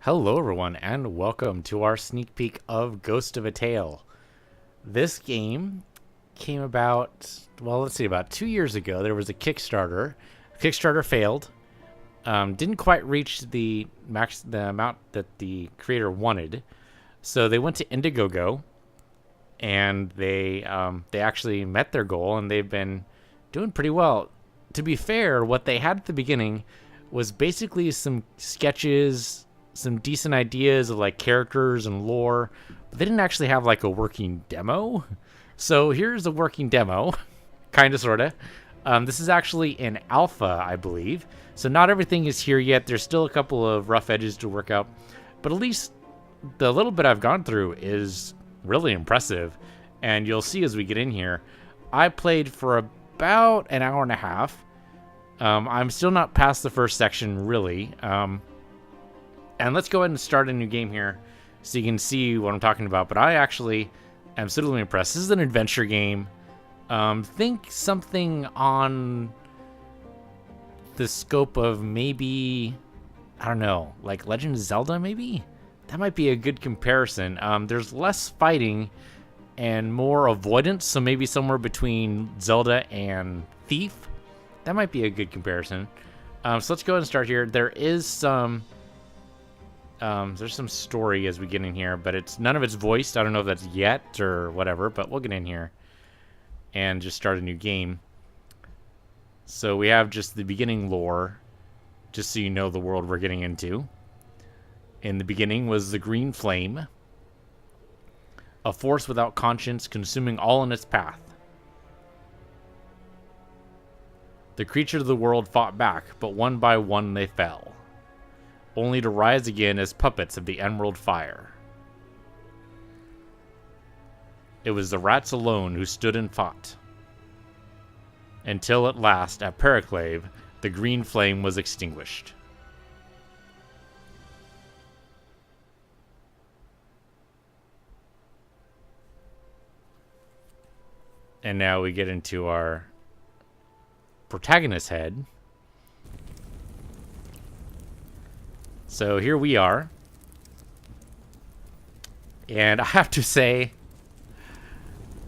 Hello, everyone, and welcome to our sneak peek of Ghost of a Tale. This game came about, well, let's see, about 2 years ago. There was a Kickstarter. Kickstarter failed. Didn't quite reach the amount that the creator wanted. So they went to Indiegogo, and they actually met their goal, and they've been doing pretty well. To be fair, what they had at the beginning was basically some sketches, some decent ideas of like characters and lore, but they didn't actually have like a working demo. So here's a working demo, kind of, sort of. This is actually in alpha, I believe. So not everything is here yet. There's still a couple of rough edges to work out, but at least the little bit I've gone through is really impressive. And you'll see as we get in here, I played for about an hour and a half. I'm still not past the first section, really. And let's go ahead and start a new game here so you can see what I'm talking about. But I actually am suitably impressed. This is an adventure game. Think something on the scope of maybe, I don't know, like Legend of Zelda, maybe? That might be a good comparison. There's less fighting and more avoidance, so maybe somewhere between Zelda and Thief. That might be a good comparison. So let's go ahead and start here. There's some story as we get in here, but none of it's voiced. I don't know if that's yet or whatever, but we'll get in here and just start a new game. So we have just the beginning lore, just so you know the world we're getting into. In the beginning was the green flame, a force without conscience consuming all in its path. The creatures of the world fought back, but one by one they fell, only to rise again as puppets of the emerald fire. It was the rats alone who stood and fought, until at last, at Periclave, the green flame was extinguished. And now we get into our protagonist head. So here we are. And I have to say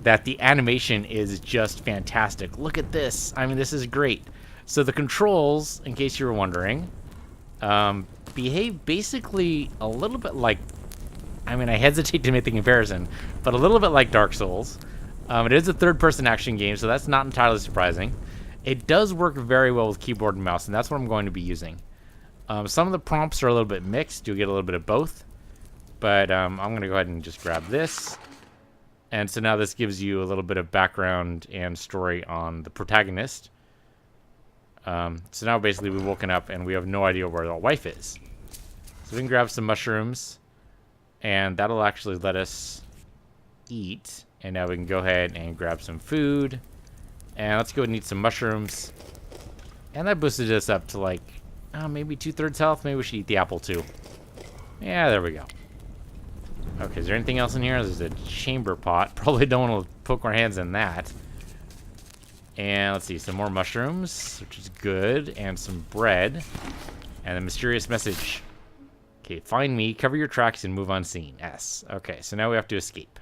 that the animation is just fantastic. Look at this. I mean, this is great. So the controls, in case you were wondering, behave basically a little bit like, I mean, I hesitate to make the comparison, but a little bit like Dark Souls. It is a third-person action game, so that's not entirely surprising. It does work very well with keyboard and mouse, and that's what I'm going to be using. Some of the prompts are a little bit mixed. You'll get a little bit of both. But I'm going to go ahead and just grab this. And so now this gives you a little bit of background and story on the protagonist. So now basically we've woken up and we have no idea where our wife is. So we can grab some mushrooms. And that'll actually let us eat. And now we can go ahead and grab some food. And let's go and eat some mushrooms. And that boosted us up to like, maybe 2/3 health. Maybe we should eat the apple too. Yeah, there we go. Okay, is there anything else in here? There's a chamber pot. Probably don't want to poke our hands in that. And let's see, some more mushrooms, which is good. And some bread. And a mysterious message. Okay, find me, cover your tracks, and move unseen. S. Okay, so now we have to escape.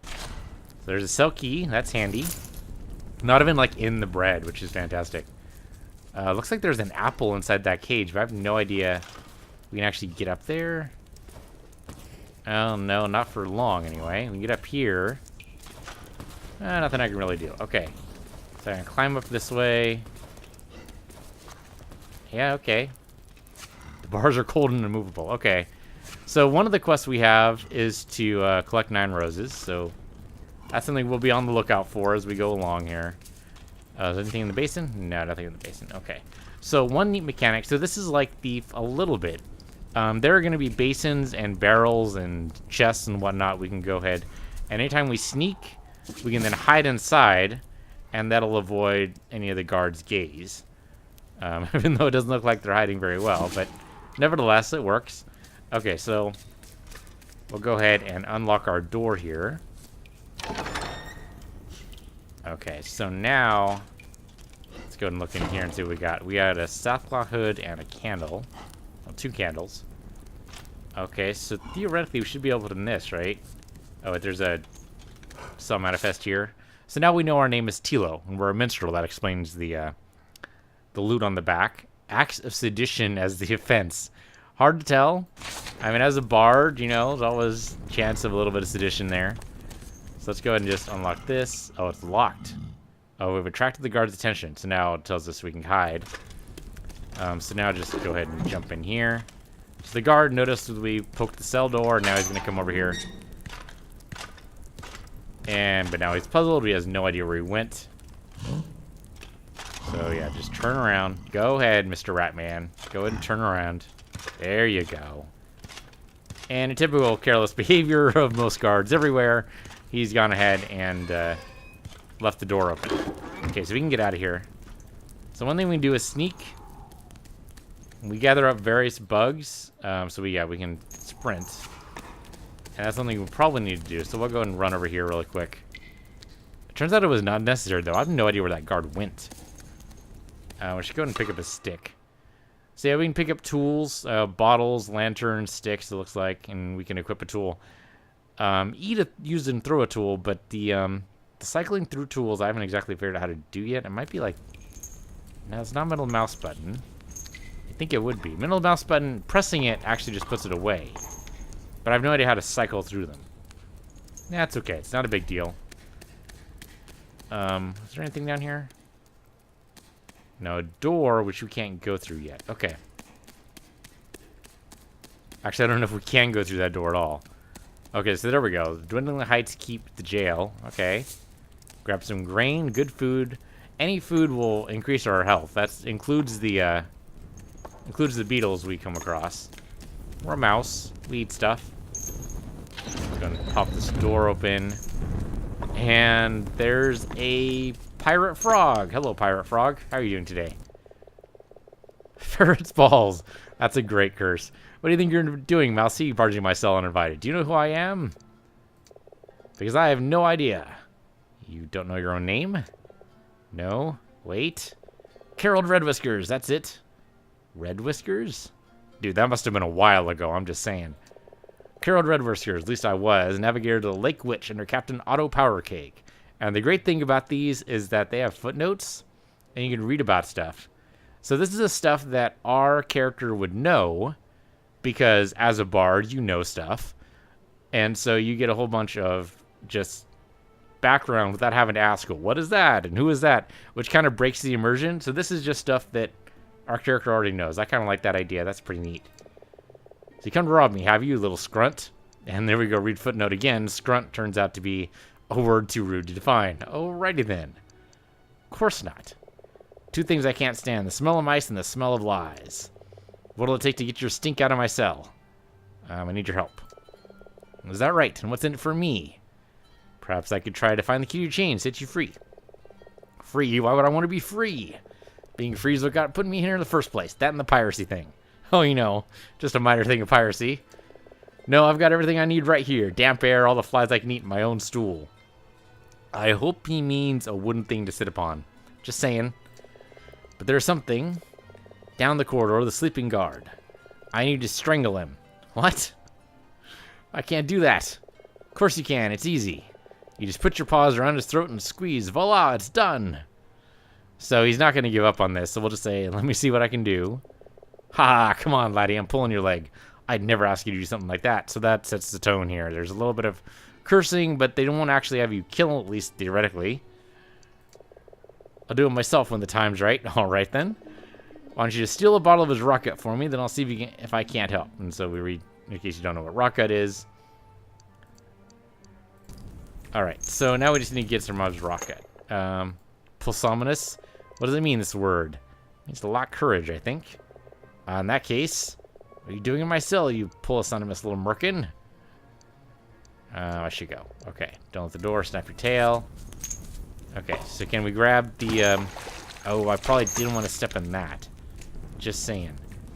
So there's a cell key. That's handy. Not even like in the bread, which is fantastic. Looks like there's an apple inside that cage, but I have no idea we can actually get up there. Oh, no, not for long, anyway. We can get up here. Nothing I can really do. Okay. So I can climb up this way. Yeah, okay. The bars are cold and immovable. Okay. So one of the quests we have is to collect 9 roses, so that's something we'll be on the lookout for as we go along here. Is there anything in the basin? No, nothing in the basin. Okay. So one neat mechanic. So this is like Thief a little bit. There are going to be basins and barrels and chests and whatnot. We can go ahead. And anytime we sneak, we can then hide inside. And that'll avoid any of the guards' gaze. Even though it doesn't look like they're hiding very well. But nevertheless, it works. Okay, so we'll go ahead and unlock our door here. Okay, so now let's go and look in here and see what we got. We got a sackcloth hood and a candle. Well, 2 candles. Okay, so theoretically we should be able to miss, right? Oh, there's a some manifest here. So now we know our name is Tilo, and we're a minstrel. That explains the loot on the back. Acts of sedition as the offense. Hard to tell. I mean, as a bard, you know, there's always a chance of a little bit of sedition there. So let's go ahead and just unlock this. Oh, it's locked. Oh, we've attracted the guard's attention. So now it tells us we can hide. So now just go ahead and jump in here. So the guard noticed that we poked the cell door, and now he's going to come over here. But now he's puzzled. He has no idea where he went. So yeah, just turn around. Go ahead, Mr. Ratman. Go ahead and turn around. There you go. And in typical careless behavior of most guards everywhere, he's gone ahead and left the door open. Okay, so we can get out of here. So one thing we can do is sneak. We gather up various bugs. So we can sprint. And that's something we probably need to do. So we'll go and run over here really quick. It turns out it was not necessary, though. I have no idea where that guard went. We should go ahead and pick up a stick. So yeah, we can pick up tools, bottles, lanterns, sticks, it looks like, and we can equip a tool. Use and throw a tool, but the cycling through tools I haven't exactly figured out how to do yet. It might be like... No, it's not middle mouse button. I think it would be. Middle mouse button, pressing it actually just puts it away. But I have no idea how to cycle through them. That's okay. It's not a big deal. Is there anything down here? No, a door, which we can't go through yet. Okay. Actually, I don't know if we can go through that door at all. Okay, so there we go. Dwindling the heights keep the jail. Okay. Grab some grain, good food. Any food will increase our health. That includes the beetles we come across. We're a mouse. We eat stuff. I'm going to pop this door open. And there's a pirate frog. Hello, pirate frog. How are you doing today? Ferret's balls. That's a great curse. What do you think you're doing, Mousy? Barging my cell uninvited. Do you know who I am? Because I have no idea. You don't know your own name? No? Wait. Carol Red Whiskers. That's it. Red Whiskers? Dude, that must have been a while ago. I'm just saying. Carol Red Whiskers, at least I was, navigator to the Lake Witch under Captain Otto Powercake. And the great thing about these is that they have footnotes, and you can read about stuff. So this is the stuff that our character would know, because as a bard, you know stuff. And so you get a whole bunch of just background without having to ask, well, what is that, and who is that, which kind of breaks the immersion. So this is just stuff that our character already knows. I kind of like that idea. That's pretty neat. So you come to rob me, have you, little scrunt? And there we go, read footnote again. Scrunt turns out to be a word too rude to define. Alrighty then. Of course not. Two things I can't stand, the smell of mice and the smell of lies. What'll it take to get your stink out of my cell? I need your help. Is that right? And what's in it for me? Perhaps I could try to find the key to your chain, set you free. Free? Why would I want to be free? Being free is what got put me here in the first place. That and the piracy thing. Oh, you know, just a minor thing of piracy. No, I've got everything I need right here. Damp air, all the flies I can eat in my own stool. I hope he means a wooden thing to sit upon. Just saying. But there's something. Down the corridor, the sleeping guard. I need to strangle him. What? I can't do that. Of course you can. It's easy. You just put your paws around his throat and squeeze. Voila, it's done. So he's not going to give up on this. So we'll just say, let me see what I can do. Ha, come on, laddie, I'm pulling your leg. I'd never ask you to do something like that. So that sets the tone here. There's a little bit of cursing, but they won't actually have you kill him, at least theoretically. I'll do it myself when the time's right. All right, then. Why don't you just steal a bottle of his rocket for me, then I'll see if I can't help. And so we read, in case you don't know what rocket is. All right, so now we just need to get some of his rocket. Pulsominous. What does it mean, this word? It means to lack courage, I think. In that case, what are you doing in my cell, you pull-a-sonimous little merkin? I should go. Okay, don't let the door, snap your tail. Okay, so can we grab the, oh, I probably didn't want to step in that. Just saying.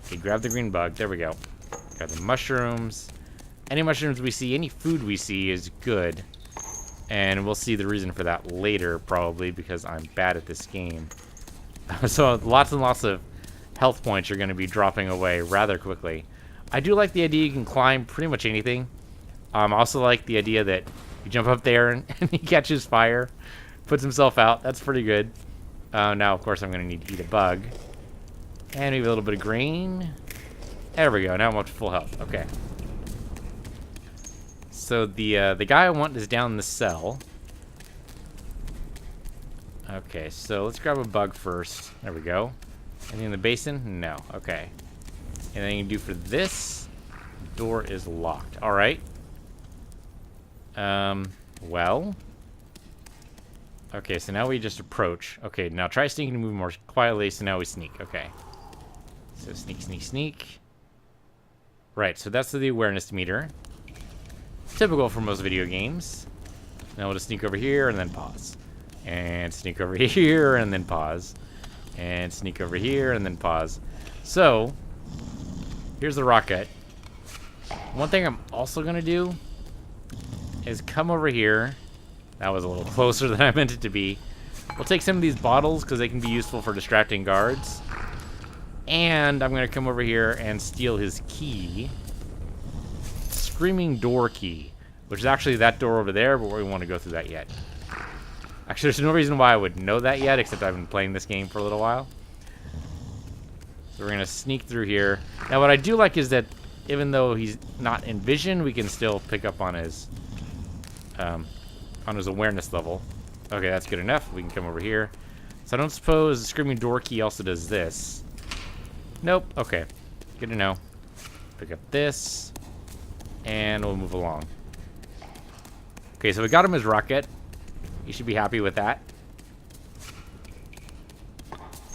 Okay, grab the green bug. There we go. Grab the mushrooms. Any mushrooms we see, any food we see is good. And we'll see the reason for that later, probably, because I'm bad at this game. So lots and lots of health points are going to be dropping away rather quickly. I do like the idea you can climb pretty much anything. I also like the idea that you jump up there and he catches fire, puts himself out. That's pretty good. Now, of course, I'm going to need to eat a bug. And maybe a little bit of grain. There we go. Now I'm up to full health. Okay. So the guy I want is down in the cell. Okay, so let's grab a bug first. There we go. Anything in the basin? No. Okay. Anything you can do for this? Door is locked. All right. Well. Okay, so now we just approach. Okay, now try sneaking and move more quietly, so now we sneak. Okay. So sneak, sneak, sneak. Right, so that's the awareness meter. Typical for most video games. Now we'll just sneak over here and then pause. And sneak over here and then pause. And sneak over here and then pause. So, here's the rocket. One thing I'm also going to do is come over here. That was a little closer than I meant it to be. We'll take some of these bottles because they can be useful for distracting guards. And I'm going to come over here and steal his key. Screaming door key. Which is actually that door over there, but we won't want to go through that yet. Actually, there's no reason why I would know that yet, except I've been playing this game for a little while. So we're going to sneak through here. Now, what I do like is that even though he's not in vision, we can still pick up on his awareness level. Okay, that's good enough. We can come over here. So I don't suppose the screaming door key also does this. Nope. Okay. Good to know. Pick up this. And we'll move along. Okay, so we got him his rocket. You should be happy with that.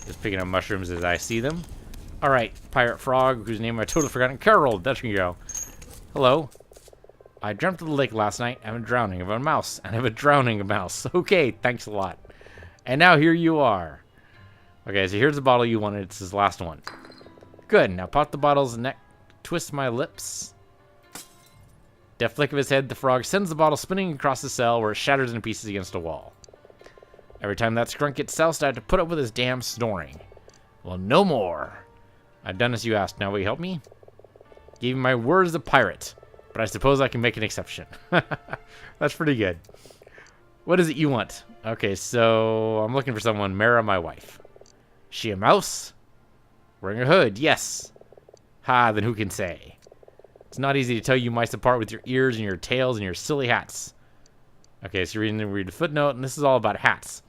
Just picking up mushrooms as I see them. Alright, Pirate Frog, whose name I totally forgotten. Carol, there you go. Hello. I dreamt of the lake last night. I'm drowning of a mouse. And I'm a drowning mouse. Okay, thanks a lot. And now here you are. Okay, so here's the bottle you wanted. It's his last one. Good. Now pop the bottle's neck. Twist my lips. Deft flick of his head, the frog sends the bottle spinning across the cell where it shatters into pieces against a wall. Every time that skunk gets soused, I have to put up with his damn snoring. Well, no more. I've done as you asked. Now will you help me? Gave you my word as a pirate, but I suppose I can make an exception. That's pretty good. What is it you want? Okay, so I'm looking for someone. Mara, my wife. She a mouse? Wearing a hood, yes. Ha, then who can say? It's not easy to tell you mice apart with your ears and your tails and your silly hats. Okay, so read the footnote, and this is all about hats.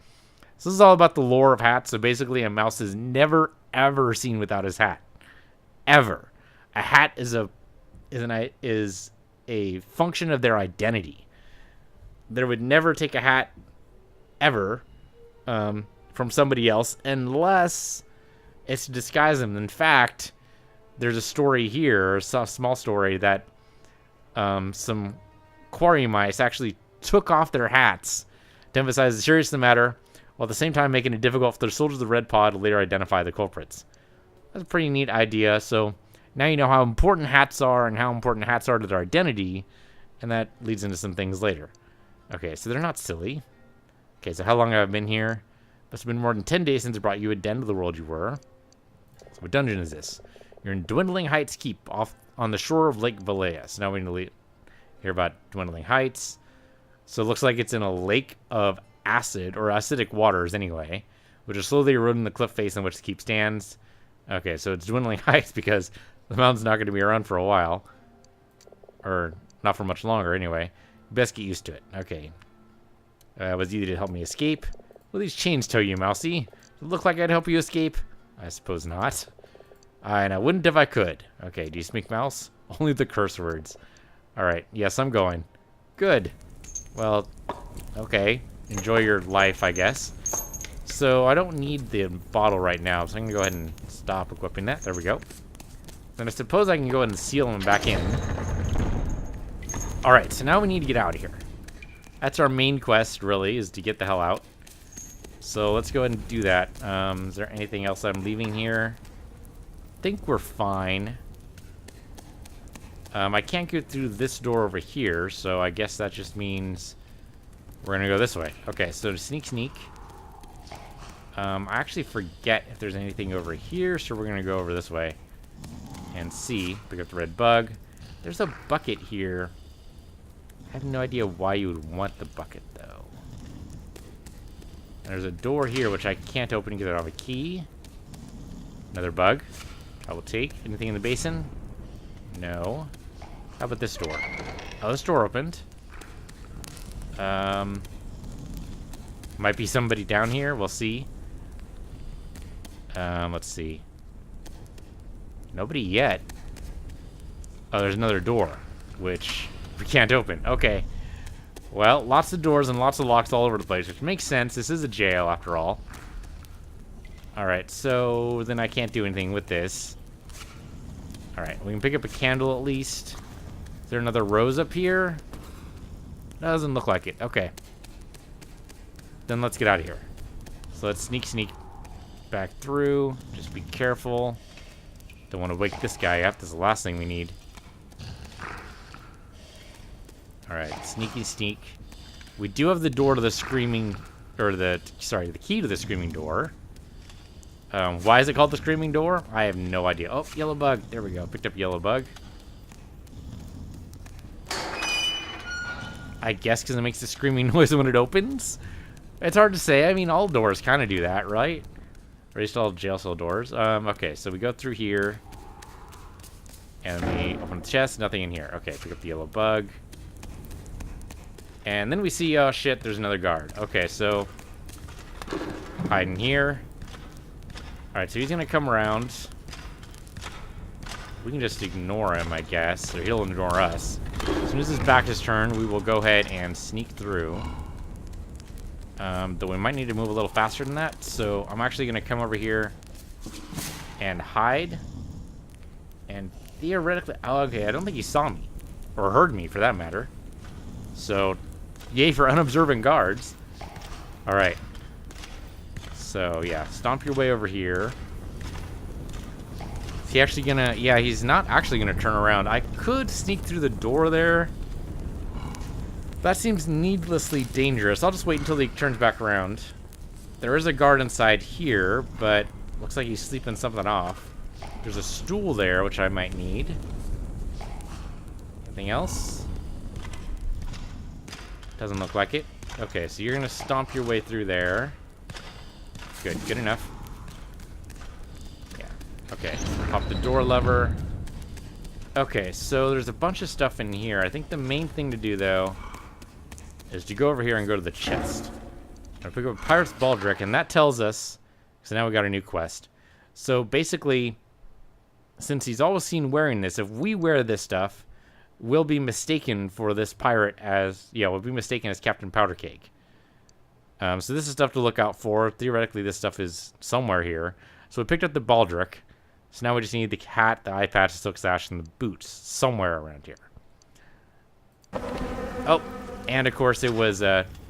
So this is all about the lore of hats. So basically, a mouse is never, ever seen without his hat. Ever. A hat is a function of their identity. They would never take a hat, ever, from somebody else, unless it's to disguise them. In fact, there's a story here, a small story, that some quarry mice actually took off their hats to emphasize the seriousness of the matter, while at the same time making it difficult for the soldiers of the Red Pod to later identify the culprits. That's a pretty neat idea. So now you know how important hats are and how important hats are to their identity, and that leads into some things later. Okay, so they're not silly. Okay, so how long have I been here? Must have been more than 10 days since I brought you a den to the world you were. So what dungeon is this? You're in Dwindling Heights Keep, off on the shore of Lake Valea. So now we need to hear about Dwindling Heights. So it looks like it's in a lake of acid, or acidic waters anyway, which is slowly eroding the cliff face on which the keep stands. Okay, so it's Dwindling Heights because the mountain's not going to be around for a while. Or not for much longer anyway. Best get used to it. Okay. Was easy to help me escape. Will these chains tow you, Mousy? Does it look like I'd help you escape? I suppose not. And I wouldn't if I could. Okay, do you speak mouse? Only the curse words. Alright, yes, I'm going. Good. Well, okay. Enjoy your life, I guess. So, I don't need the bottle right now, so I'm going to go ahead and stop equipping that. There we go. Then I suppose I can go ahead and seal them back in. Alright, so now we need to get out of here. That's our main quest, really, is to get the hell out. So, let's go ahead and do that. Is there anything else I'm leaving here? I think we're fine. I can't get through this door over here, so I guess that just means we're gonna go this way. Okay, so to sneak. I actually forget if there's anything over here, so we're gonna go over this way. And C, pick up the red bug. There's a bucket here. I have no idea why you would want the bucket, though. And there's a door here, which I can't open because I don't have a key. Another bug. I will take. Anything in the basin? No. How about this door? Oh, this door opened. Might be somebody down here. We'll see. Let's see. Nobody yet. Oh, there's another door, which we can't open. Okay. Well, lots of doors and lots of locks all over the place, which makes sense. This is a jail, after all. Alright, so then I can't do anything with this. Alright, we can pick up a candle at least. Is there another rose up here? Doesn't look like it. Okay. Then let's get out of here. So let's sneak back through. Just be careful. Don't want to wake this guy up. This is the last thing we need. Alright, sneak. We do have the door to the screaming... Or the key to the screaming door. Why is it called the screaming door? I have no idea. Oh, yellow bug. There we go. Picked up yellow bug. I guess because it makes the screaming noise when it opens? It's hard to say. I mean, all doors kind of do that, right? Or at least all jail cell doors. Okay, so we go through here. And we open the chest. Nothing in here. Okay, pick up the yellow bug. And then we see, oh shit, there's another guard. Okay, so... hide in here. Alright, so he's gonna come around. We can just ignore him, I guess. Or he'll ignore us. As soon as his back is turned, we will go ahead and sneak through. Though we might need to move a little faster than that. So I'm actually gonna come over here and hide. And theoretically... oh, okay, I don't think he saw me. Or heard me, for that matter. So, yay for unobservant guards. Alright. So, yeah, stomp your way over here. Is he actually gonna... yeah, he's not actually gonna turn around. I could sneak through the door there. That seems needlessly dangerous. I'll just wait until he turns back around. There is a guard inside here, but looks like he's sleeping something off. There's a stool there, which I might need. Anything else? Doesn't look like it. Okay, so you're gonna stomp your way through there. Good enough. Yeah, okay. Pop the door lever. Okay, so there's a bunch of stuff in here. I think the main thing to do, though, is to go over here and go to the chest. I'm gonna pick up a Pirate's Baldric, and that tells us... so now we got a new quest. So basically, since he's always seen wearing this, if we wear this stuff, we'll be mistaken for this pirate as... yeah, we'll be mistaken as Captain Powdercake. So this is stuff to look out for. Theoretically, this stuff is somewhere here. So we picked up the Baldric. So now we just need the hat, the eye patch, the silk sash, and the boots somewhere around here. Oh, and of course it was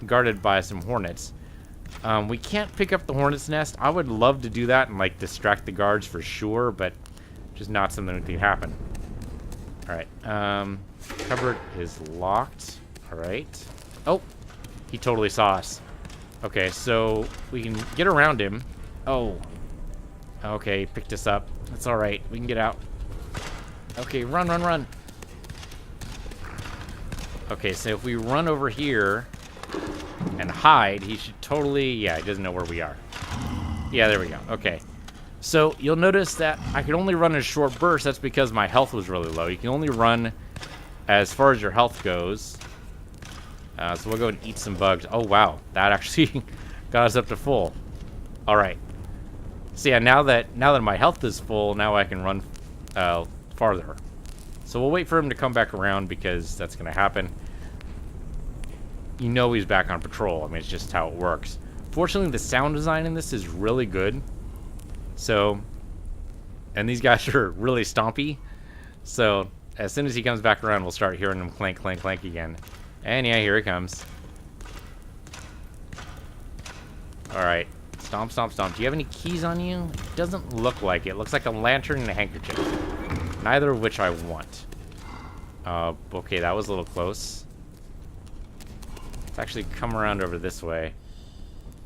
guarded by some hornets. We can't pick up the hornet's nest. I would love to do that and like distract the guards for sure, but just not something that can happen. Alright, cupboard is locked. Alright. Oh, he totally saw us. Okay, so we can get around him. Oh. Okay, picked us up. That's alright. We can get out. Okay, run. Okay, so if we run over here and hide, he should totally... yeah, he doesn't know where we are. Yeah, there we go. Okay. So you'll notice that I could only run in short bursts. That's because my health was really low. You can only run as far as your health goes. So we'll go and eat some bugs. Oh, wow. That actually got us up to full. All right. So yeah, now that my health is full, now I can run farther. So we'll wait for him to come back around because that's going to happen. You know he's back on patrol. I mean, it's just how it works. Fortunately, the sound design in this is really good. So, and these guys are really stompy. So as soon as he comes back around, we'll start hearing him clank, clank, clank again. And yeah, here he comes. Alright. Stomp, stomp, stomp. Do you have any keys on you? It doesn't look like it. It looks like a lantern and a handkerchief. Neither of which I want. Okay, that was a little close. Let's actually come around over this way.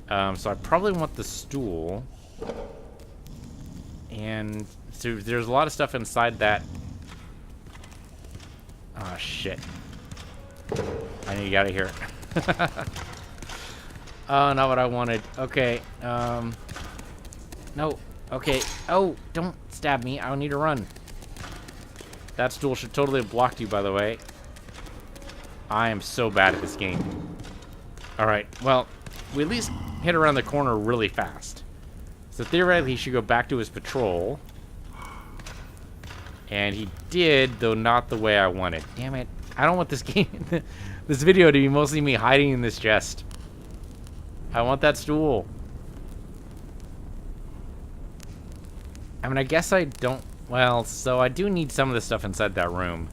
So I probably want the stool. And so there's a lot of stuff inside that. Oh, shit. I need to get out of here. Oh, not what I wanted. Okay. No. Okay. Oh, don't stab me. I need to run. That stool should totally have blocked you, by the way. I am so bad at this game. Alright, well, we at least hit around the corner really fast. So theoretically, he should go back to his patrol. And he did, though not the way I wanted. Damn it. I don't want this game, this video to be mostly me hiding in this chest. I want that stool. I mean, I guess I don't... Well, so I do need some of the stuff inside that room.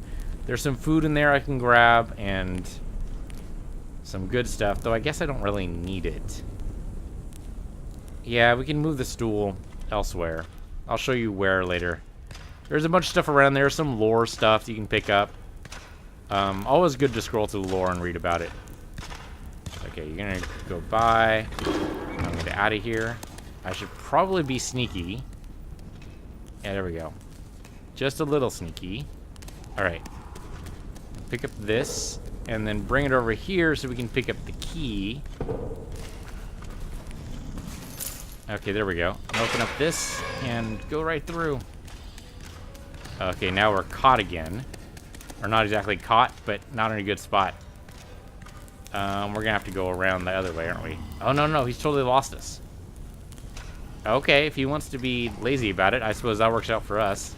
There's some food in there I can grab, and some good stuff, though I guess I don't really need it. Yeah, we can move the stool elsewhere. I'll show you where later. There's a bunch of stuff around there, some lore stuff you can pick up. Always good to scroll through lore and read about it. Okay, you're gonna go by. I'm gonna get out of here. I should probably be sneaky. Yeah, there we go. Just a little sneaky. Alright. Pick up this, and then bring it over here so we can pick up the key. Okay, there we go. Open up this, and go right through. Okay, now we're caught again. Or not exactly caught, but not in a good spot. We're gonna have to go around the other way, aren't we? Oh, no, he's totally lost us. Okay, if he wants to be lazy about it, I suppose that works out for us.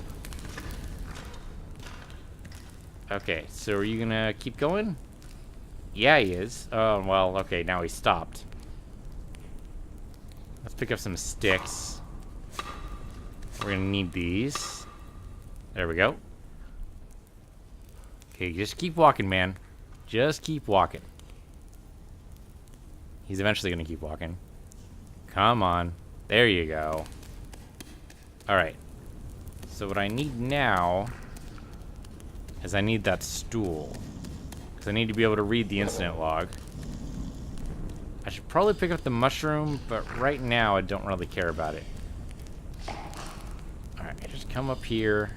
Okay, so are you gonna keep going? Yeah, he is. Oh, well, okay, now he stopped. Let's pick up some sticks. We're gonna need these. There we go. Okay, just keep walking, man. Just keep walking. He's eventually gonna keep walking. Come on. There you go. Alright. So what I need now is I need that stool. Because I need to be able to read the incident log. I should probably pick up the mushroom, but right now I don't really care about it. Alright, just come up here.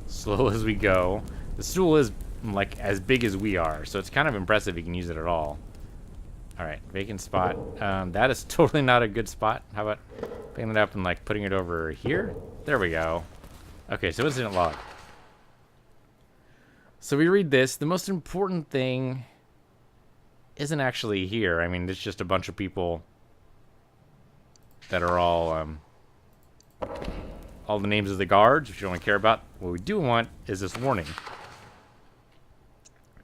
Slow as we go. The stool is like as big as we are, so it's kind of impressive you can use it at all. Alright, vacant spot. That is totally not a good spot. How about picking it up and like putting it over here? There we go. Okay, so incident log. So we read this. The most important thing isn't actually here. I mean, it's just a bunch of people that are all the names of the guards, which you don't care about. What we do want is this warning.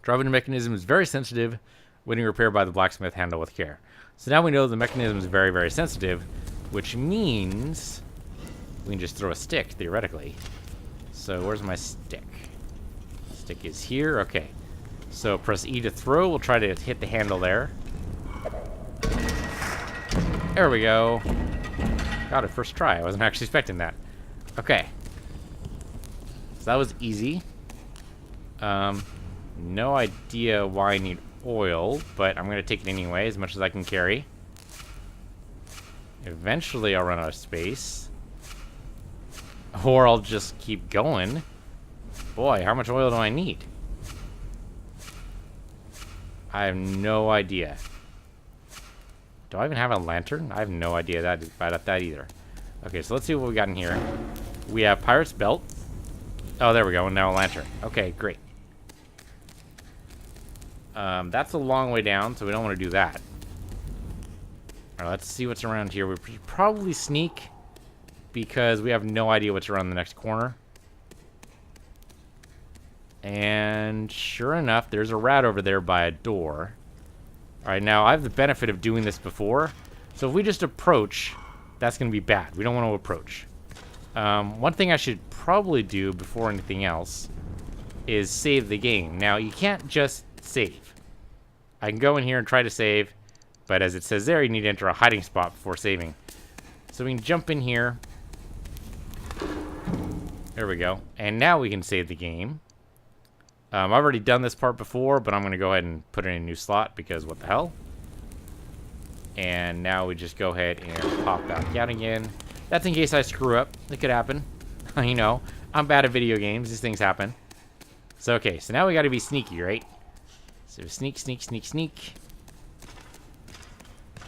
Driving mechanism is very sensitive. Waiting repair by the blacksmith, handle with care. So now we know the mechanism is very, very sensitive, which means we can just throw a stick, theoretically. So where's my stick? Stick is here. Okay. So press E to throw. We'll try to hit the handle there. There we go. Got it first try. I wasn't actually expecting that. Okay. So that was easy. No idea why I need oil, but I'm going to take it anyway, as much as I can carry. Eventually I'll run out of space. Or I'll just keep going. Boy, how much oil do I need? I have no idea. Do I even have a lantern? I have no idea about that either. Okay, so let's see what we got in here. We have Pirate's Belt. Oh, there we go, and now a lantern. Okay, great. That's a long way down, so we don't want to do that. Alright, let's see what's around here. We should probably sneak, because we have no idea what's around the next corner. And sure enough, there's a rat over there by a door. Alright, now I have the benefit of doing this before. So if we just approach, that's going to be bad. We don't want to approach. One thing I should probably do before anything else is save the game. Now, you can't just save. I can go in here and try to save, but as it says there, you need to enter a hiding spot before saving. So we can jump in here. There we go. And now we can save the game. I've already done this part before, but I'm going to go ahead and put it in a new slot because what the hell? And now we just go ahead and pop back out again. That's in case I screw up. It could happen. You know, I'm bad at video games. These things happen. So, okay. So now we got to be sneaky, right? So sneak, sneak, sneak, sneak.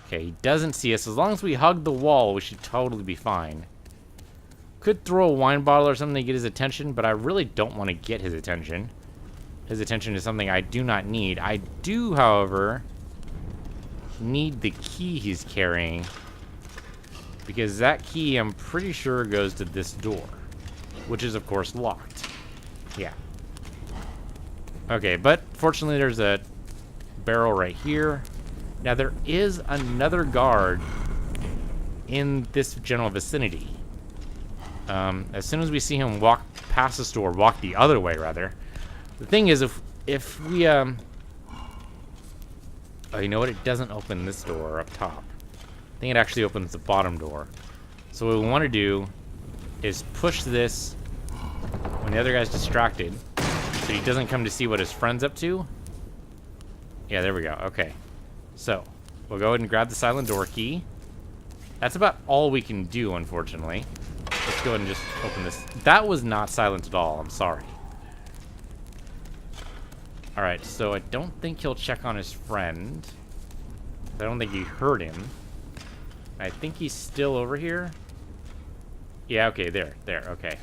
Okay, he doesn't see us. As long as we hug the wall, we should totally be fine. Could throw a wine bottle or something to get his attention, but I really don't want to get his attention. His attention is something I do not need. I do, however, need the key he's carrying. Because that key, I'm pretty sure, goes to this door. Which is, of course, locked. Yeah. Okay, but fortunately there's a barrel right here. Now, there is another guard in this general vicinity. As soon as we see him walk past this door, walk the other way, rather. The thing is, if we, oh, you know what? It doesn't open this door up top. I think it actually opens the bottom door. So what we want to do is push this when the other guy's distracted, so he doesn't come to see what his friend's up to. Yeah, there we go. Okay. So, we'll go ahead and grab the silent door key. That's about all we can do, unfortunately. Let's go ahead and just open this. That was not silent at all. I'm sorry. Alright, so I don't think he'll check on his friend. I don't think he heard him. I think he's still over here. Yeah, okay, there, okay.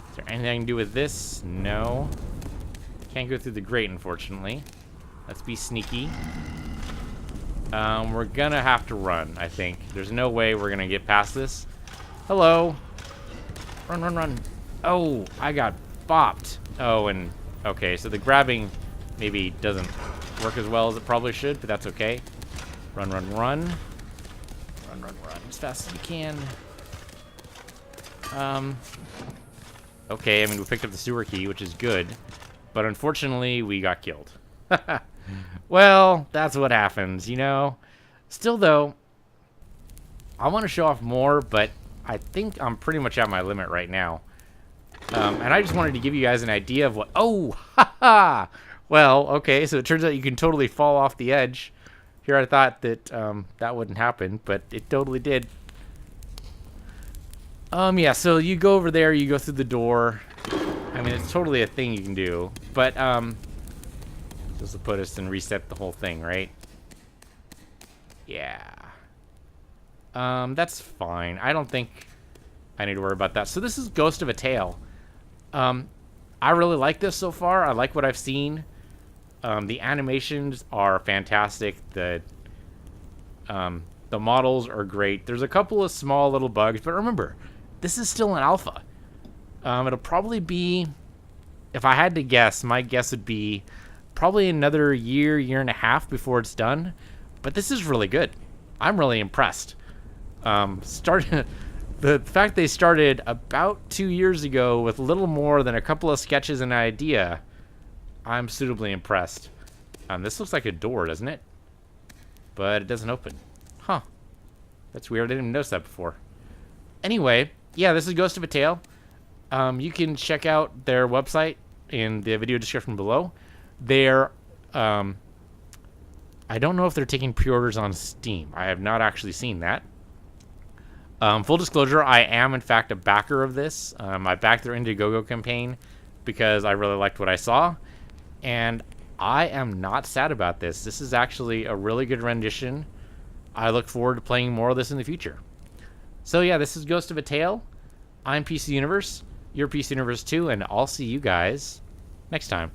Is there anything I can do with this? No. Can't go through the grate, unfortunately. Let's be sneaky. We're gonna have to run, I think. There's no way we're gonna get past this. Hello. Run, run, run. Oh, I got bopped. Oh, and okay, so the grabbing maybe doesn't work as well as it probably should, but that's okay. Run, run, run. Run, run, run as fast as you can. Okay, I mean, we picked up the sewer key, which is good, but unfortunately, we got killed. Well, that's what happens, you know? Still, though, I want to show off more, but I think I'm pretty much at my limit right now. And I just wanted to give you guys an idea of what... Oh, haha! Well, okay, so it turns out you can totally fall off the edge. Here I thought that that wouldn't happen, but it totally did. Yeah, so you go over there, you go through the door. I mean, it's totally a thing you can do, but, this will put us and reset the whole thing, right? Yeah. That's fine. I don't think I need to worry about that. So this is Ghost of a Tale. I really like this so far. I like what I've seen. The animations are fantastic. The models are great. There's a couple of small little bugs, but remember, this is still an alpha. It'll probably be, if I had to guess, my guess would be probably another year and a half before it's done. But this is really good. I'm really impressed. The fact they started about 2 years ago with little more than a couple of sketches and an idea, I'm suitably impressed. This looks like a door, doesn't it? But it doesn't open. Huh. That's weird. I didn't even notice that before. Anyway, yeah, this is Ghost of a Tale. You can check out their website in the video description below. They're, I don't know if they're taking pre-orders on Steam. I have not actually seen that. Full disclosure, I am, in fact, a backer of this. I backed their Indiegogo campaign because I really liked what I saw. And I am not sad about this. This is actually a really good rendition. I look forward to playing more of this in the future. So yeah, this is Ghost of a Tale. I'm PC Universe. You're PC Universe too, and I'll see you guys next time.